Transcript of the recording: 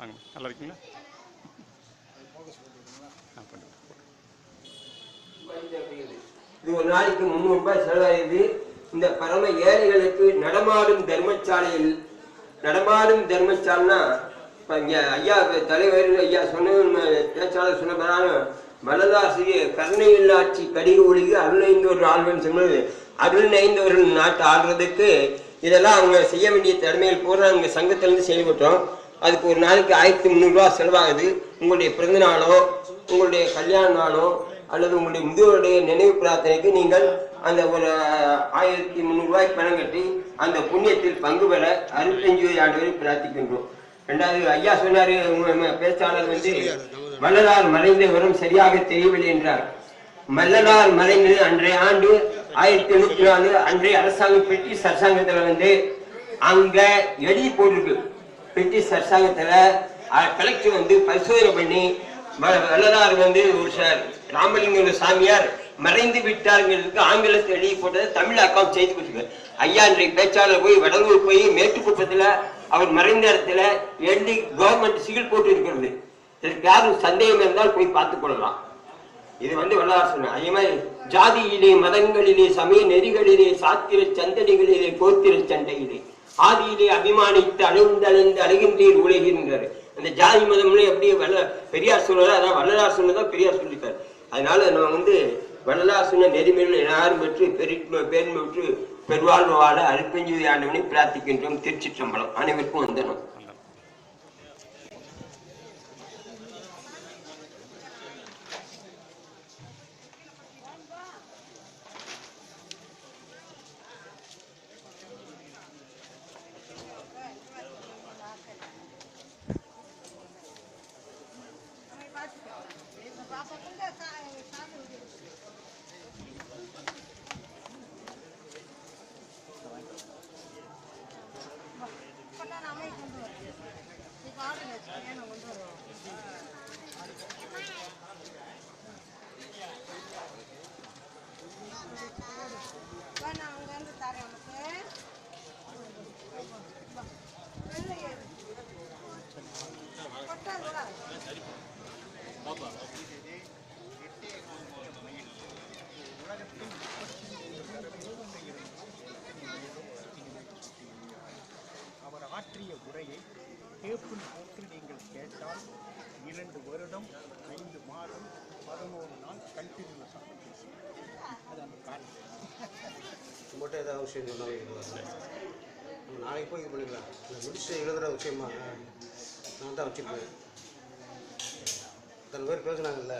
வாங்க, நல்லா இருக்கீங்களா? இது ஒரு நாளைக்கு 300 ரூபாய் செலவாகுது. இந்த பரம ஏழைகளுக்கு நடமாடும் தர்மசாலையில், நடமாடும் தர்மசாலைனா ஐயா தலைவர் ஐயா சொன்ன பேச்சாளர் சொன்ன பிரகாரம் வல்லதாசிரியர் கருணை இல்லாட்சி கடிக ஒழுகி அருணைந்தோர் ஆள்வன் சொன்னது. அருணைந்தவர்கள் நாட்டை ஆடுறதுக்கு இதெல்லாம் அவங்க செய்ய வேண்டிய திறமைகள் பூரா அவங்க சங்கத்திலேருந்து செயல்பட்டோம். அதுக்கு ஒரு நாளைக்கு 1300 ரூபா செலவாகுது. உங்களுடைய பிறந்த நாளோ உங்களுடைய கல்யாண நாளோ அல்லது உங்களுடைய முதியோருடைய நினைவு பிரார்த்தனைக்கு நீங்கள் அந்த ஒரு 1300 ரூபாய் பணம் கட்டி அந்த புண்ணியத்தில் பங்கு பெற 65 ஆண்டு பிரார்த்திக்கின்றோம். ரெண்டாவது ஐயா சொன்னாரு, பேச்சாளர் வள்ளலார் மறைந்த விவரம் சரியாக தெரியவில்லை என்றார். வள்ளலார் மறைந்தது அன்றைய ஆண்டு 1804. அன்றைய அரசாங்கம் பிரிட்டிஷ் அரசாங்கத்துல அங்க எழுதி போட்டிருக்கு. பிரிட்டிஷ் அரசாங்கத்துல கலெக்டர் பரிசோதனை பண்ணி வள்ளலார் ஒரு சார் ராமலிங்க சாமியார் மறைந்து விட்டாருங்கிறதுக்கு ஆங்கிலத்தில் எழுதி போட்டதை தமிழ் அக்கௌண்ட் செய்து கொடுத்துருக்காரு. ஐயா இன்றைய பேச்சாளர் போய் வடலூர் போய் மேட்டுக்குப்பத்துல அவர் மறைந்த இடத்துல எழுதி கவர்மெண்ட் சிகில் போட்டு இருக்கிறது. இதற்கு யாரும் சந்தேகம் இருந்தால் போய் பார்த்துக் கொள்ளலாம். இது வள்ளலார் சொன்ன. அதே மாதிரி ஜாதியிலே மதங்களிலே சமய நெறிகளிலே சாத்திர சந்தடிகளிலே கோத்திர சண்டையிலே ஆதியிலே அபிமானித்து அழுந்தழுந்து அழுகின்றீர் உலகின்றார். அந்த ஜாதி மதம்ல எப்படி பெரியார் சொல்றாரு, அதான் வள்ளலார் சொன்னதான் பெரியார் சொல்லிட்டார். அதனால நம்ம வள்ளலார் சொன்ன நெறிமையில் யாரும் பெற்று பேரின்மை பெற்று பெருவாழ்வு வாழ 65 ஆண்டவனை பிரார்த்திக்கின்றோம். திருச்சிற்றம்பலம். அனைவருக்கும் வந்தனம். அவர் ஆற்றிய உரையை கேட்பின் போக்கில் நீங்கள் கேட்டால் 2 வருடம் 5 மாதம் 11 நாள் கண்டினியூஸாக பேசுவார். அது அந்த காரணம். மட்டும் ஏதாவது விஷயம் சொன்னாங்க நாளைக்கு போய் இது பண்ணிக்கலாம். முடிச்சு எழுதுகிற விஷயமா நான் தான் வச்சுருப்பேன். அத்தனை பேர் பேசுனாங்கல்ல.